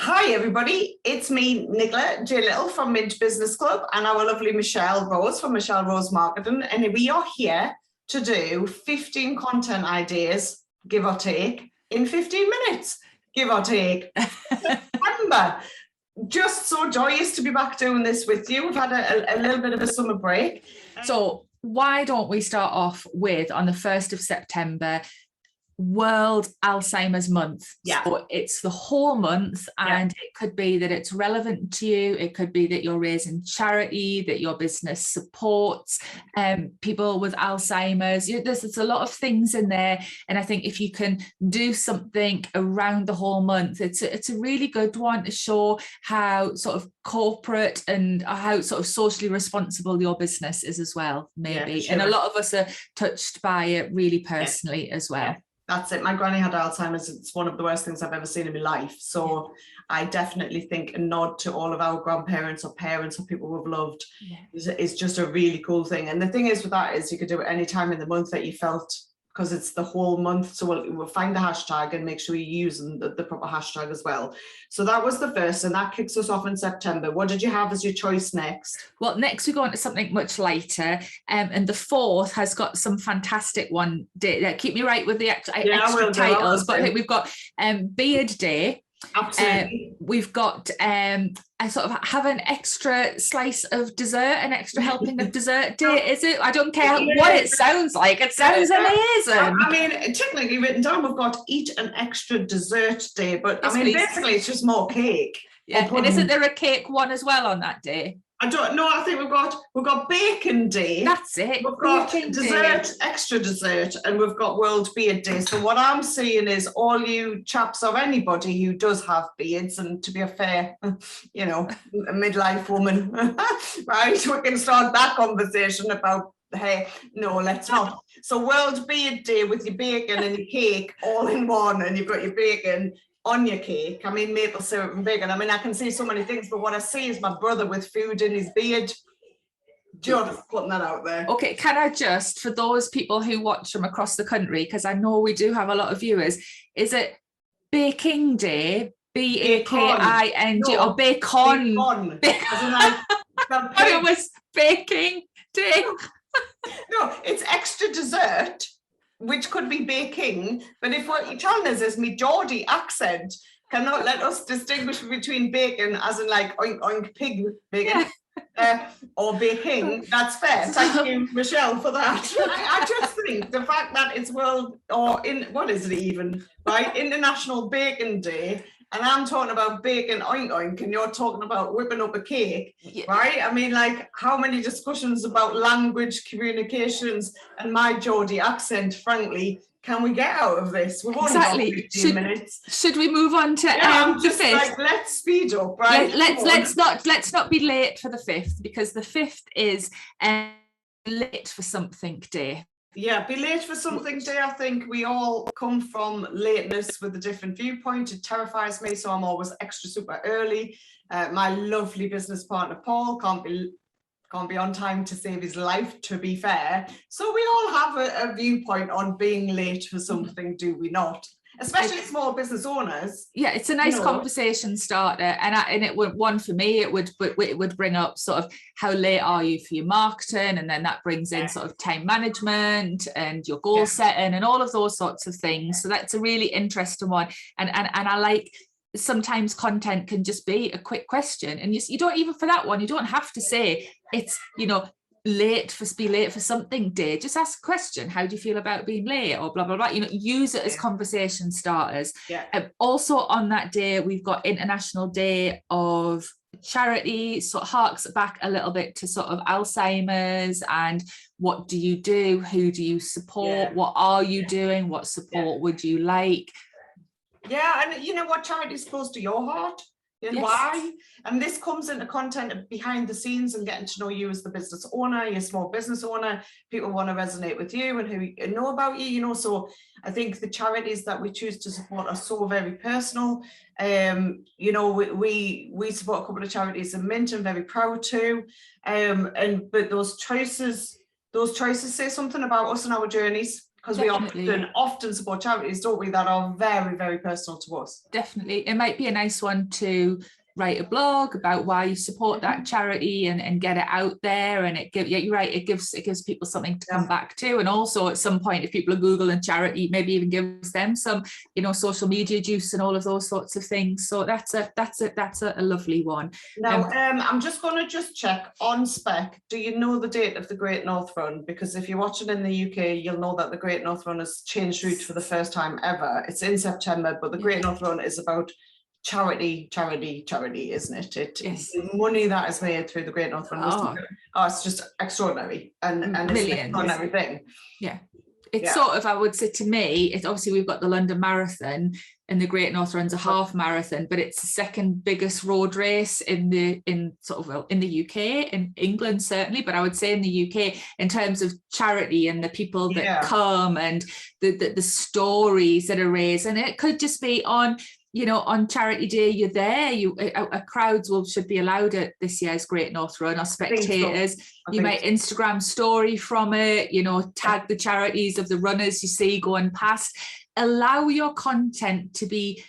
Hi everybody, it's me, Nicola, Jayne from Mint Business Club, and our lovely Michelle Rose from Michelle Rose Marketing, and we are here to do 15 content ideas, give or take, in 15 minutes, give or take. September. Just so joyous to be back doing this with you. We've had a little bit of a summer break. So why don't we start off with, on the 1st of September, World Alzheimer's Month. Yeah. So it's the whole month, and it could be that it's relevant to you. It could be that you're raising charity, that your business supports people with Alzheimer's. There's a lot of things in there, and I think if you can do something around the whole month, it's a really good one to show how sort of corporate and how sort of socially responsible your business is as well, maybe. Yeah, sure. And a lot of us are touched by it really personally as well. Yeah. That's it. My granny had Alzheimer's. It's one of the worst things I've ever seen in my life. So I definitely think a nod to all of our grandparents or parents or people we've loved is just a really cool thing. And the thing is with that is you could do it any time in the month that you felt, because it's the whole month. So we'll find the hashtag and make sure you're using the proper hashtag as well. So that was the first, and that kicks us off in September. What did you have as your choice next? Well, next we go on to something much lighter, and the 4th has got some fantastic one. Keep me right with the extra titles, but I think we've got Beard Day. Absolutely. We've got I sort of have an extra slice of dessert, an extra helping of dessert day. Is it? I don't care what it sounds like. It sounds amazing. I mean, technically written down, we've got eat an extra dessert day, but yes, I mean, basically it's just more cake. Yeah, and isn't there a cake one as well on that day? I don't know. I think we've got Bacon Day. That's it. We've got dessert, extra dessert, and we've got World Beard Day. So what I'm seeing is all you chaps or anybody who does have beards, and to be a fair, you know, a midlife woman, right? We can start that conversation about, hey, no, let's not. So World Beard Day with your bacon and your cake all in one, and you've got your bacon on your cake. I mean, maple syrup and bacon. I mean, I can see so many things, but what I see is my brother with food in his beard. Just putting that out there. Okay, can I just, for those people who watch from across the country, because I know we do have a lot of viewers, is it Baking Day, B-A-K-I-N-G, or bacon? It was Baking Day. No, it's extra dessert, which could be baking, but if what you're telling us is me Geordie accent cannot let us distinguish between bacon, as in like oink oink pig bacon, or baking, that's fair. Thank you, Michelle, for that. I just think the fact that it's what is it even, right? International Bacon Day, and I'm talking about bacon oink oink, and you're talking about whipping up a cake, right? I mean, like, how many discussions about language, communications, and my Geordie accent, frankly, can we get out of this? We've only got 15 minutes. Should we move on to the 5th? Like, let's speed up, right? Let's not be late for the 5th, because the 5th is late for something day. Yeah, be late for something day. I think we all come from lateness with a different viewpoint. It terrifies me, so I'm always extra super early. My lovely business partner Paul can't be on time to save his life, to be fair. So we all have a viewpoint on being late for something, do we not? Especially small business owners. Yeah, it's a nice conversation starter, and it would, one for me, it would bring up sort of how late are you for your marketing, and then that brings in sort of time management and your goal setting and all of those sorts of things. So that's a really interesting one, and I like, sometimes content can just be a quick question, and you don't, even for that one, you don't have to say it's, you know, be late for something day. Just ask a question. How do you feel about being late, or blah blah blah? You know, use it as conversation starters. Also on that day, we've got International Day of Charity, so it harks back a little bit to sort of Alzheimer's, and what do you do, who do you support, what are you doing, what support would you like? Yeah, and you know what charity is close to your heart, and why? And this comes into content behind the scenes and getting to know you as the business owner, your small business owner. People want to resonate with you and who know about you, you know. So I think the charities that we choose to support are so very personal. You know, we support a couple of charities in Mint, and very proud to. But those choices say something about us and our journeys. because we often support charities, don't we, that are very, very personal to us. Definitely. It might be a nice one to write a blog about why you support that charity and get it out there, and you're right, it gives people something to come back to. And also at some point, if people are Googling charity, maybe even gives them some, social media juice and all of those sorts of things. So that's a lovely one. Now I'm just going to check on spec, do you know the date of the Great North Run? Because if you're watching in the UK, you'll know that the Great North Run has changed route for the first time ever. It's in September, but the Great North Run is about charity, isn't it? Yes. The money that is made through the Great North Run, it's just extraordinary, and it's an extraordinary thing. Yeah, it's sort of, I would say, to me, it's obviously we've got the London Marathon, and the Great North Run's a half marathon, but it's the second biggest road race in the UK, in England certainly, but I would say in the UK in terms of charity and the people that come and the stories that are raised. And it could just be on Charity Day, you're there. A crowds should be allowed at this year's Great North Run, or spectators. You might Instagram story from it, tag the charities of the runners you see going past. Allow your content to be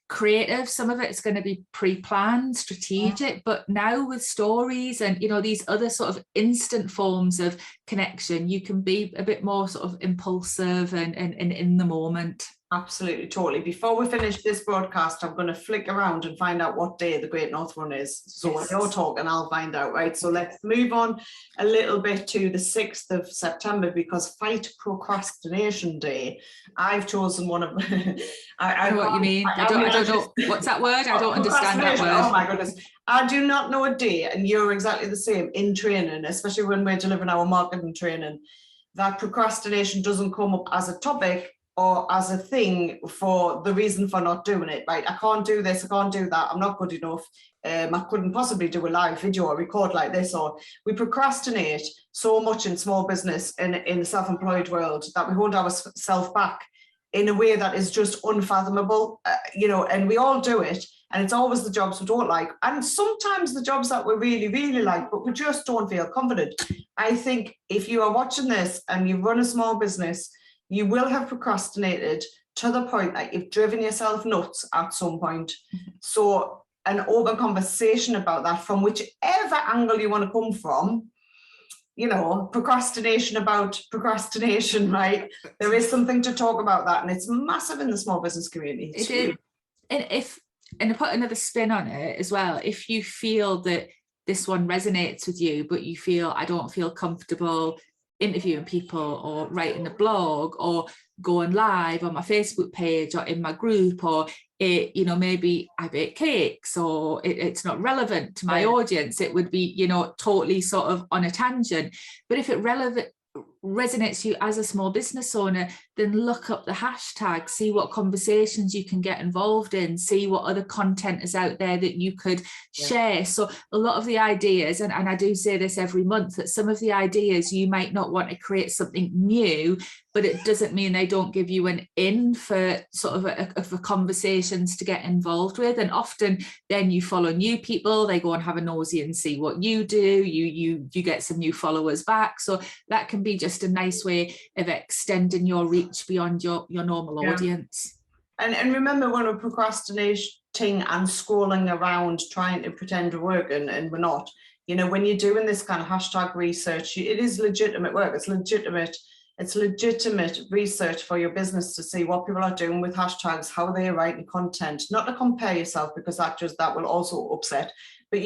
creative. Some of it's going to be pre-planned, strategic, but now with stories and these other sort of instant forms of connection, you can be a bit more sort of impulsive and in the moment. Absolutely, totally. Before we finish this broadcast, I'm going to flick around and find out what day the Great North Run is. So when you're talking, I'll find out, right? So let's move on a little bit to the 6th of September, because Fight Procrastination Day. I've chosen one of... I know what you mean. I don't know. What's that word? I don't understand that word. Oh my goodness. I do not know a day, and you're exactly the same in training, especially when we're delivering our marketing training, that procrastination doesn't come up as a topic or as a thing for the reason for not doing it, right? I can't do this, I can't do that, I'm not good enough, I couldn't possibly do a live video or record like this. Or we procrastinate so much in small business and in the self-employed world that we hold ourselves back in a way that is just unfathomable, and we all do it. And it's always the jobs we don't like, and sometimes the jobs that we really, really like, but we just don't feel confident. I think if you are watching this and you run a small business, you will have procrastinated to the point that you've driven yourself nuts at some point. So an open conversation about that, from whichever angle you want to come from, procrastination about procrastination, right? There is something to talk about that, and it's massive in the small business community. It is. And to put another spin on it as well, if you feel that this one resonates with you, but you feel, I don't feel comfortable interviewing people or writing a blog or going live on my Facebook page or in my group, or maybe I bake cakes, or it's not relevant to my audience, it would be totally sort of on a tangent. But if it resonates you as a small business owner, then look up the hashtag, see what conversations you can get involved in, see what other content is out there that you could share. So a lot of the ideas, and I do say this every month, that some of the ideas you might not want to create something new, but it doesn't mean they don't give you an in for sort of for conversations to get involved with. And often then you follow new people, they go and have a nosy and see what you do, you get some new followers back. So that can be just a nice way of extending your reach beyond your normal audience. And remember, when we're procrastinating and scrolling around trying to pretend we're working and we're not, when you're doing this kind of hashtag research, it is legitimate work. It's legitimate research for your business to see what people are doing with hashtags, how they're writing content, not to compare yourself, because that will also upset. But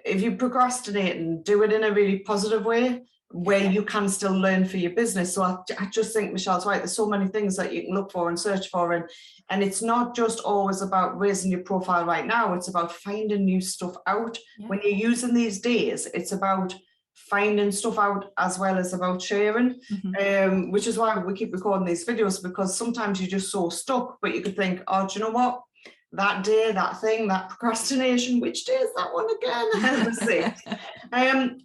if you procrastinate and do it in a really positive way, where you can still learn for your business. So I just think Michelle's right. There's so many things that you can look for and search for, and it's not just always about raising your profile right now. It's about finding new stuff out. When you're using these days, it's about finding stuff out as well as about sharing, which is why we keep recording these videos, because sometimes you're just so stuck, but you could think, oh, do you know what? That day, that thing, that procrastination, which day is that one again? Let's see.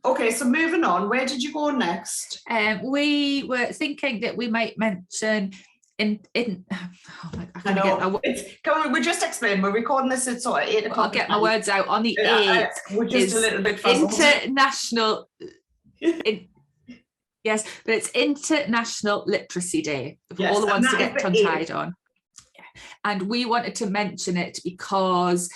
Okay, so moving on, where did you go next? We were thinking that we might mention we just explained, we're recording this at sort of 8 o'clock. I'll get my words out. On the 8th we're just a little bit International Yes, but it's International Literacy Day for Yes, all the and ones to that get is the tongue-tied 8th. on. And we wanted to mention it because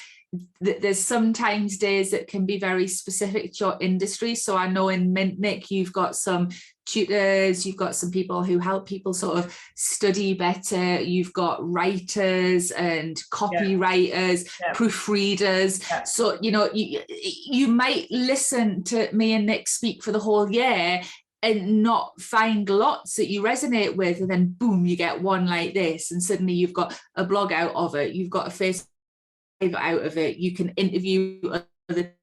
there's sometimes days that can be very specific to your industry. So I know in Mintnick, you've got some tutors, you've got some people who help people sort of study better, you've got writers and copywriters, proofreaders. So, you know, you might listen to me and Nick speak for the whole year and not find lots that you resonate with, and then boom, you get one like this, and suddenly you've got a blog out of it, you've got a Facebook out of it, you can interview other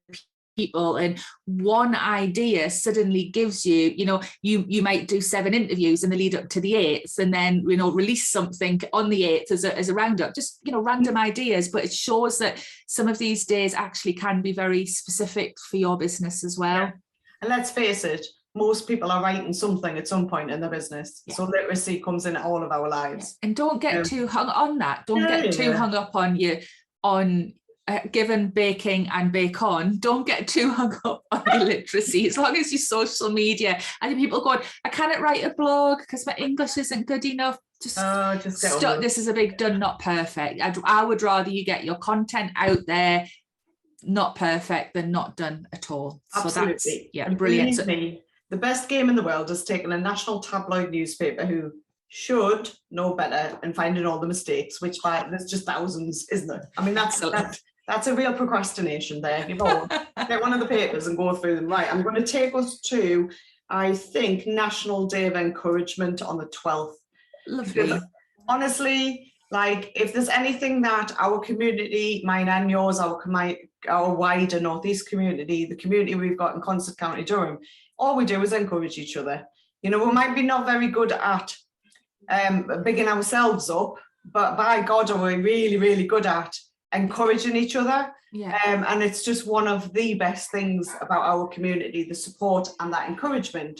people, and one idea suddenly gives you, you know, you might do 7 interviews in the lead up to the 8th, and then, you know, release something on the 8th as a roundup, just, you know, random ideas. But it shows that some of these days actually can be very specific for your business as well. And let's face it, most people are writing something at some point in their business. So literacy comes in all of our lives. And don't get too hung on that. Don't get too hung up on given baking and bake on. Don't get too hung up on your literacy. As long as your social media, I think people going, I can't write a blog because my English isn't good enough. Just stop. This is a big done, not perfect. I would rather you get your content out there, not perfect, than not done at all. Absolutely. So that's, and brilliant. Believe me, the best game in the world is taking a national tabloid newspaper who should know better and finding all the mistakes, which there's just thousands, isn't there? I mean, that's a real procrastination there. You know, get one of the papers and go through them. Right, I'm going to take us to, I think, National Day of Encouragement on the 12th. Lovely. Because honestly, like, if there's anything that our community, mine and yours, our wider Northeast community, the community we've got in Consett County Durham, all we do is encourage each other. You know, we might be not very good at bigging ourselves up, but by God, are we really, really good at encouraging each other. And it's just one of the best things about our community, the support and that encouragement.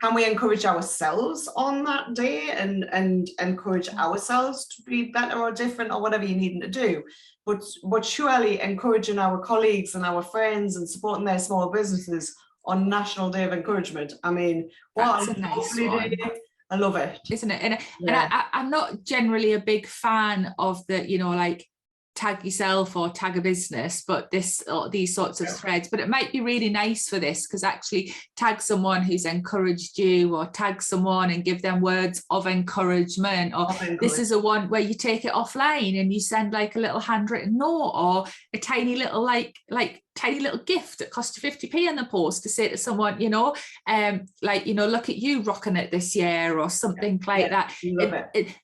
Can we encourage ourselves on that day and encourage ourselves to be better or different or whatever you're needing to do? But surely encouraging our colleagues and our friends and supporting their small businesses on National Day of Encouragement. I mean, what a nice day. I love it. Isn't it? And I'm not generally a big fan of the, you know, like, tag yourself or tag a business, but these sorts of threads. But it might be really nice for this, because actually tag someone who's encouraged you, or tag someone and give them words of encouragement. Or this is a one where you take it offline and you send like a little handwritten note, or a tiny little tiny little gift that costs you 50p in the post to say to someone, you know, like, you know, look at you rocking it this year, or something like that.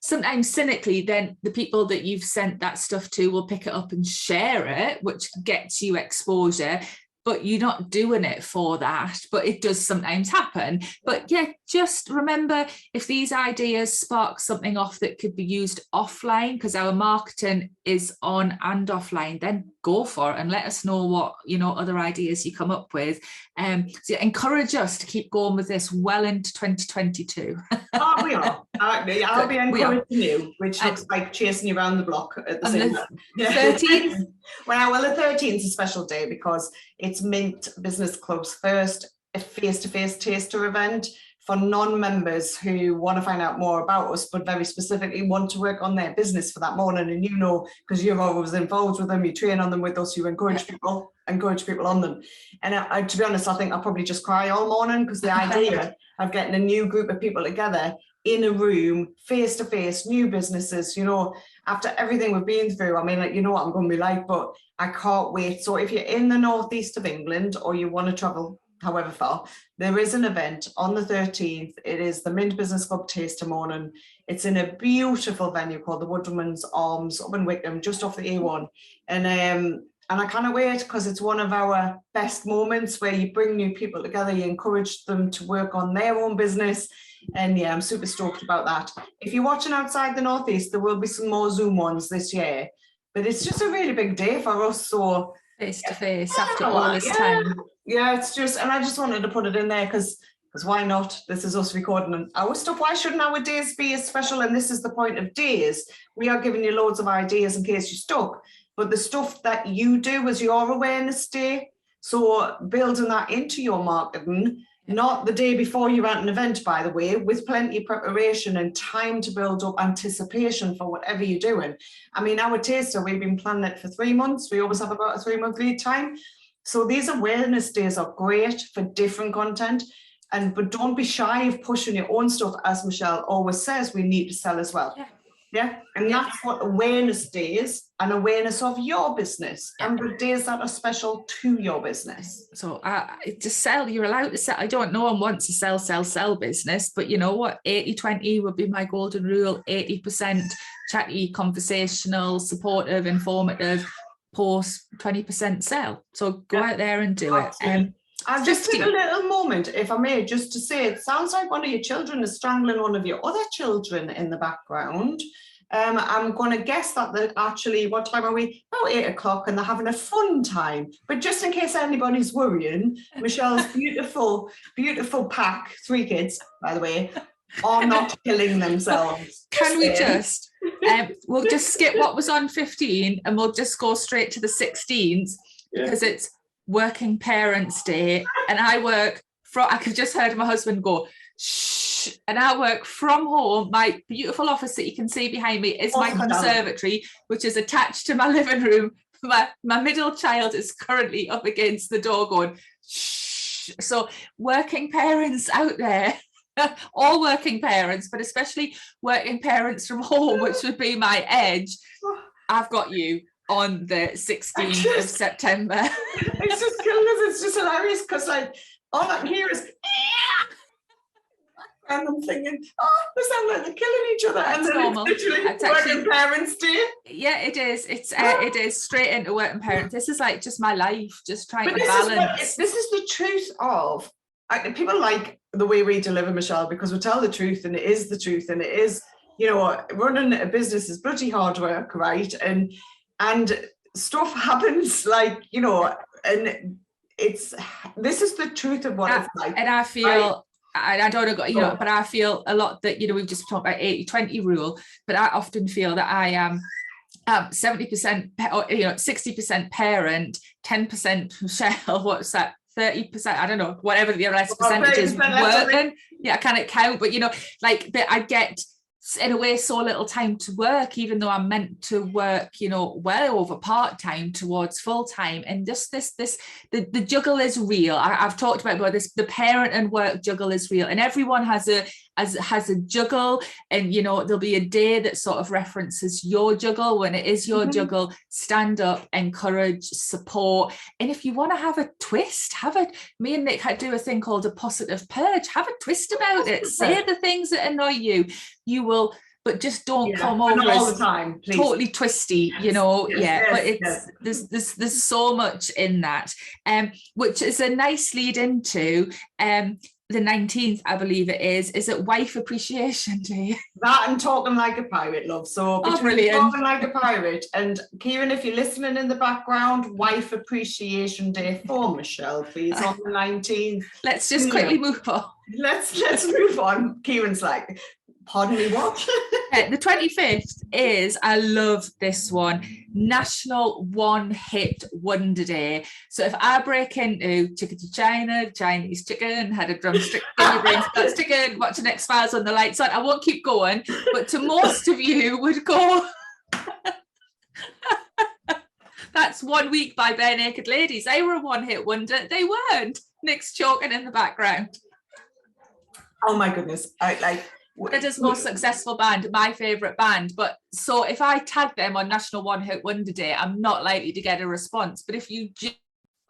Sometimes cynically, then the people that you've sent that stuff to will pick it up and share it, which gets you exposure. But you're not doing it for that, but it does sometimes happen. But yeah, just remember, if these ideas spark something off that could be used offline, because our marketing is on and offline, then go for it and let us know what, you know, other ideas you come up with. So encourage us to keep going with this well into 2022. Oh, we are. I'll be encouraging you, which looks like chasing you around the block at the same time. 13th? Well, the 13th is a special day because it's Mint Business Club's first face-to-face taster event for non-members who want to find out more about us, but very specifically want to work on their business for that morning. And you know, because you're always involved with them, you train on them with us, you encourage people on them. And to be honest, I think I'll probably just cry all morning, because the idea of getting a new group of people together in a room, face-to-face, new businesses, you know, after everything we've been through, I mean, like, you know what I'm going to be like, but I can't wait. So if you're in the northeast of England, or you want to travel however far, there is an event on the 13th. It is the Mint Business Club Taster Morning. It's in a beautiful venue called the Woodman's Arms up in Wickham, just off the A1. And I cannot wait, because it's one of our best moments where you bring new people together, you encourage them to work on their own business. And yeah, I'm super stoked about that. If you're watching outside the Northeast, there will be some more Zoom ones this year, but it's just a really big day for us. So face to face after all this time. Yeah, it's just, and I just wanted to put it in there because why not? This is us recording our stuff. Why shouldn't our days be as special? And this is the point of days. We are giving you loads of ideas in case you're stuck, but the stuff that you do as your awareness day, so building that into your marketing, not the day before you're at an event, by the way, with plenty of preparation and time to build up anticipation for whatever you're doing. I mean, our taster, we've been planning it for 3 months. We always have about a 3-month lead time. So these awareness days are great for different content. But don't be shy of pushing your own stuff, as Michelle always says, we need to sell as well. Yeah. And that's what awareness days, and awareness of your business and the days that are special to your business. So to sell, you're allowed to sell. I don't know, I want to sell business, but you know what, 80-20 would be my golden rule. 80% chatty, conversational, supportive, informative, post, 20% sell. So go out there and do it. I'll just take a little moment, if I may, just to say, it sounds like one of your children is strangling one of your other children in the background. I'm going to guess that they're actually, what time are we? About 8 o'clock, and they're having a fun time. But just in case anybody's worrying, Michelle's beautiful, beautiful pack, 3 kids, by the way, are not killing themselves. Can we just, we'll just skip what was on 15 and we'll just go straight to the 16th, because it's Working Parents Day, and I work from, I could just heard my husband go, shh, and I work from home. My beautiful office that you can see behind me is my conservatory, which is attached to my living room. My middle child is currently up against the door going, shh. So working parents out there, all working parents, but especially working parents from home, which would be my edge, I've got you on the 16th of September. It's just killing us. It's just hilarious, because like all I can hear is and I'm thinking, oh, they sound like they're killing each other. And then normal. It's literally Working Parents Day. Yeah, it is. It is straight into Working Parents. This is like just my life, just trying to balance. This is the truth of, people like the way we deliver, Michelle, because we tell the truth, and it is the truth, and it is, you know, running a business is bloody hard work, right? And stuff happens, like, you know, and this is the truth of what it's like. And I feel, I don't know, you know, but I feel a lot that, you know, we've just talked about 80-20 rule, but I often feel that I am 70%, or, you know, 60% parent, 10% Michelle, what's that? 30%, I don't know, whatever the rest percentage is working. Yeah, I can't count, but you know, like that I get in a way so little time to work, even though I'm meant to work, you know, well over part-time towards full-time. And just the juggle is real. I've talked about this, the parent and work juggle is real, and everyone has a juggle, and you know, there'll be a day that sort of references your juggle. When it is your juggle, stand up, encourage, support. And if you want to have a twist, have it. Me and Nick do a thing called a positive purge. Have a twist about it. Say the things that annoy you. You will, but just don't come over all as the time, please. Totally twisty, you know. But it's there's so much in that, which is a nice lead into the 19th, I believe it is it Wife Appreciation Day? That and Talking Like a Pirate, love. So between Talking Like a Pirate and Kieran, if you're listening in the background, Wife Appreciation Day for Michelle, please, on the 19th. Let's just quickly move on. Let's move on. Kieran's like, pardon me, what? The 25th is, I love this one, National One Hit Wonder Day. So if I break into Chicken to China, Chinese chicken, had a drumstick in your brain, that's chicken, watching X-Files on the lights on, I won't keep going, but to most of you would go, that's 1 Week by Bare Naked Ladies. They were a one-hit wonder. They weren't. Nick's choking in the background. Oh my goodness. Canada's most successful band, my favourite band. But so if I tag them on National One Hit Wonder Day, I'm not likely to get a response. But if you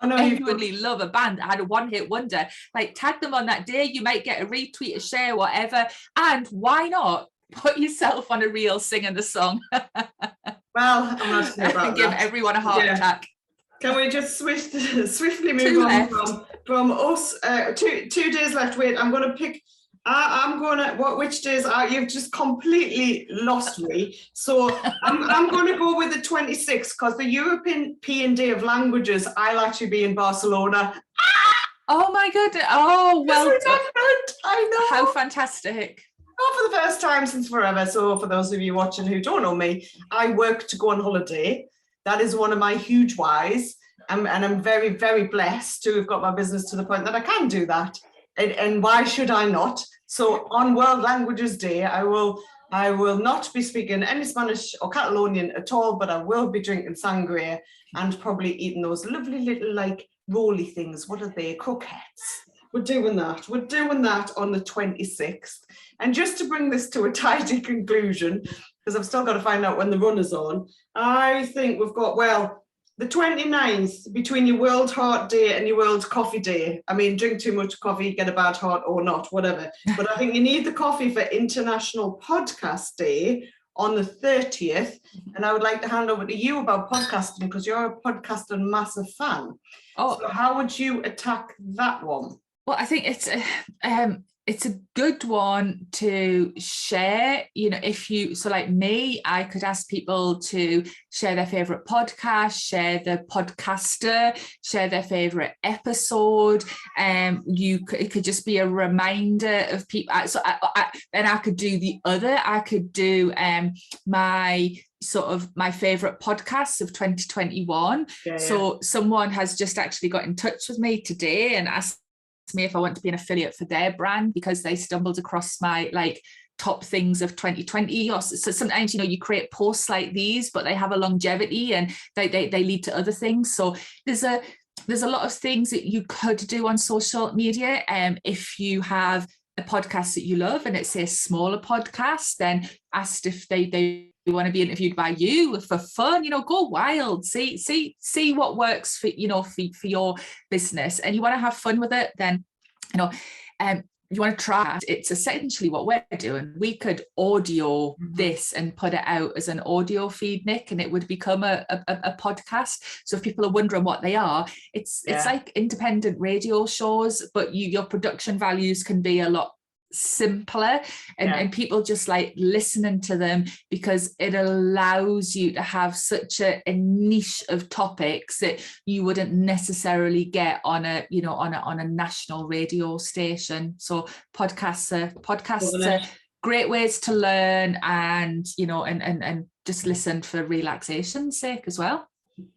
genuinely love a band that had a one-hit wonder, like tag them on that day, you might get a retweet, a share, whatever. And why not put yourself on a reel singing the song? Well, I'm not sure about give everyone a heart attack. Can we just swiftly move on from us? 2 days left. Wait, I'm going to pick. Which days are you've just completely lost me. So I'm going to go with the 26th, because the European Day of Languages, I'll actually be in Barcelona. Oh my goodness. Oh, well done. I know. How fantastic. For the first time since forever. So for those of you watching who don't know me, I work to go on holiday. That is one of my huge whys. And I'm very, very blessed to have got my business to the point that I can do that. and why should I not? So on World Languages Day, I will not be speaking any Spanish or Catalonian at all, but I will be drinking sangria and probably eating those lovely little like roly things. What are they? Croquettes. We're doing that. We're doing that on the 26th. And just to bring this to a tidy conclusion, because I've still got to find out when the run is on, I think we've got, well, the 29th, between your World Heart Day and your World Coffee Day. I mean, drink too much coffee, get a bad heart or not, whatever. But I think you need the coffee for International Podcast Day on the 30th. And I would like to hand over to you about podcasting, because you're a podcasting massive fan. So how would you attack that one? Well, I think it's a good one to share, if you, so like me, I could ask people to share their favorite podcast, share the podcaster, share their favorite episode. It could just be a reminder of people. So then I could do the other. I could do my favorite podcasts of 2021. So someone has just actually got in touch with me today and asked me if I want to be an affiliate for their brand, because they stumbled across my like top things of 2020. Or so sometimes you create posts like these, but they have a longevity and they lead to other things. So there's a lot of things that you could do on social media. If you have a podcast that you love and it's a smaller podcast, then asked if they want to be interviewed by you for fun, go wild, see what works for your business, and you want to have fun with it, then you want to try it. It's essentially what we're doing. We could audio this and put it out as an audio feed, Nick, and it would become a podcast. So if people are wondering what they are, it's like independent radio shows, but your production values can be a lot simpler, and people just like listening to them, because it allows you to have such a niche of topics that you wouldn't necessarily get on a national radio station. So podcasts are great ways to learn, and and just listen for relaxation's sake as well.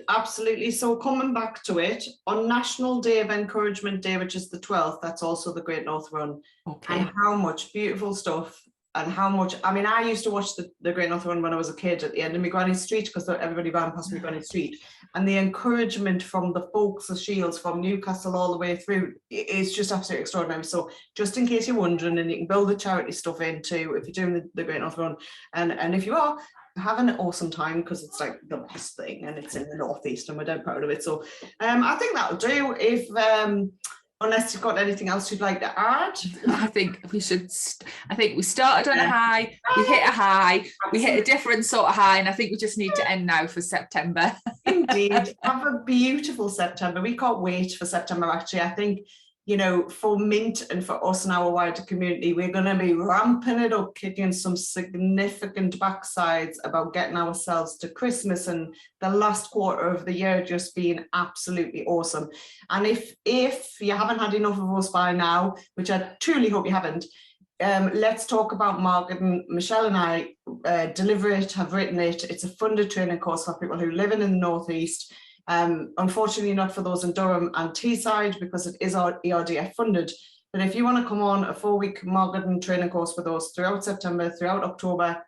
Absolutely. So coming back to it, on National Day of Encouragement Day, which is the 12th, that's also the Great North Run. Okay. And how much beautiful stuff, and how much, I mean, I used to watch the Great North Run when I was a kid at the end of my granny street, because everybody ran past my granny street, and the encouragement from the folks of Shields, from Newcastle all the way through, is just absolutely extraordinary. So just in case you're wondering, and you can build the charity stuff into if you're doing the Great North Run, and if you are, have an awesome time, because it's like the best thing, and it's in the northeast and we're dead proud of it. So I think that'll do. If unless you've got anything else you'd like to add. I think we started on a high, we hit a high, we hit a different sort of high, and I think we just need to end now for September. Indeed. Have a beautiful September. We can't wait for September, actually. I think, for Mint and for us and our wider community, we're going to be ramping it up, kicking some significant backsides about getting ourselves to Christmas and the last quarter of the year just being absolutely awesome. And if you haven't had enough of us by now, which I truly hope you haven't, let's talk about marketing. Michelle and I deliver it, have written it. It's a funded training course for people who live in the northeast. Unfortunately not for those in Durham and Teesside, because it is our ERDF funded. But if you want to come on a 4-week marketing training course with us throughout September, throughout October,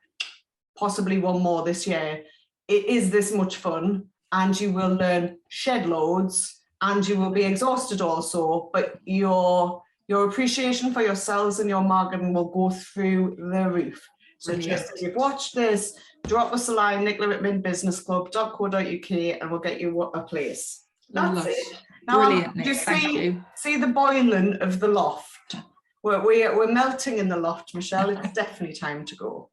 possibly one more this year, it is this much fun, and you will learn shed loads, and you will be exhausted also, but your appreciation for yourselves and your marketing will go through the roof. So just if you've watched this, drop us a line, nicola@mintbusinessclub.co.uk, and we'll get you a place. That's it. Now, brilliant, Nick. Thank you. See the boiling of the loft. We're melting in the loft, Michelle. It's definitely time to go.